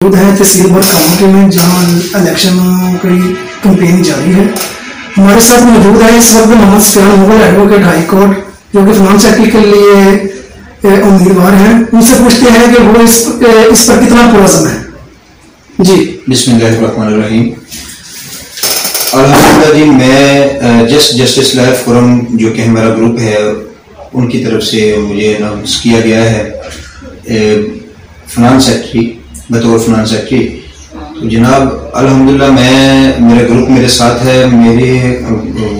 मौजूद है तहसील बरकामुकी में जहां इलेक्शन की कैंपेन जारी है। हमारे साथ मौजूद है इस वक्त Mohammad Sufiyan Mughal advocate high court जो कि फिनांस सेक्रेटरी के लिए उम्मीदवार हैं। उनसे पूछते हैं कि वो इस पर कितना पुरज़म है। जी बिस्मिल्लाहिर्रहमानिर्रहीम। अल्हम्दुलिल्लाह जी, मैं जस्टिस लाइफ फोरम जो कि हमारा ग्रुप है उनकी तरफ से मुझे अनाउंस किया गया है फिनांस सेक्रेटरी, बतौर फिनांस सेक्रेटरी। तो जनाब अल्हम्दुलिल्लाह मेरा ग्रुप मेरे साथ है, मेरे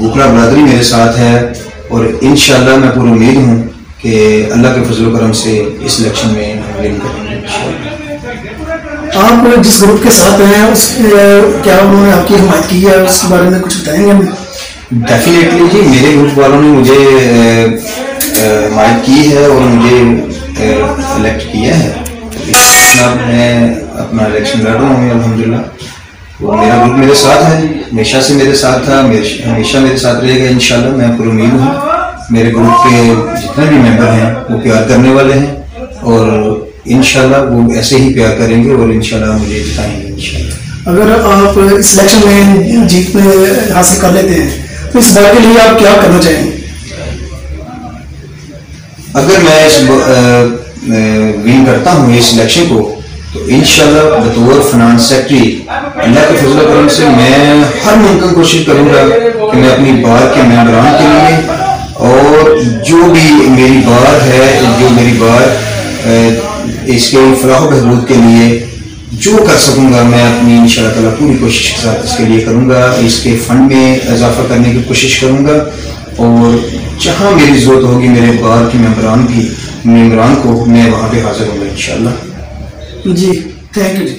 बुकरा बरादरी मेरे साथ है और इंशाअल्लाह मैं पूरी उम्मीद हूँ कि अल्लाह के फजल करम से इस इलेक्शन में हम विन करेंगे। आप जिस ग्रुप के साथ हैं उस क्या उन्होंने आपकी हिमायत की है, उसके बारे में कुछ बताएंगे हमें? डेफिनेटली जी, मेरे ग्रुप वालों ने मुझे हिमायत की है और मुझे इलेक्ट किया है। जनाब मैं अपना इलेक्शन लड़ रहा हूँ अल्हम्दुलिल्लाह। वो मेरा ग्रुप मेरे साथ है, हमेशा से मेरे साथ था, हमेशा मेरे साथ रहेगा इंशाल्लाह। मैं पूरी उम्मीद हूँ मेरे ग्रुप के जितने भी मेंबर हैं वो प्यार करने वाले हैं और इंशाल्लाह वो ऐसे ही प्यार करेंगे और इंशाल्लाह मुझे जिताएंगे इंशाल्लाह। अगर आप इस इलेक्शन में जीत में हासिल कर लेते हैं तो इस बात के लिए आप क्या करना चाहेंगे? अगर मैं इस विन करता हूँ इस इलेक्शन को तो इंशाल्लाह बतौर फिनांस सेक्रेटरी अल्लाह के फजल करम से मैं हर मुमकिन कोशिश करूँगा कि मैं अपनी बार के मेंबरान के लिए और जो भी मेरी बार है, जो मेरी बार इसके फलाह बहबूद के लिए जो कर सकूँगा मैं अपनी इंशाअल्लाह ताला पूरी कोशिश के साथ इसके लिए करूँगा। इसके फंड में इजाफा करने की कोशिश करूँगा और जहाँ मेरी ज़रूरत होगी मेरे बार के मेंबरान को मैं वहाँ पे हाजिर होंगे इंशाअल्लाह। जी थैंक यू जी।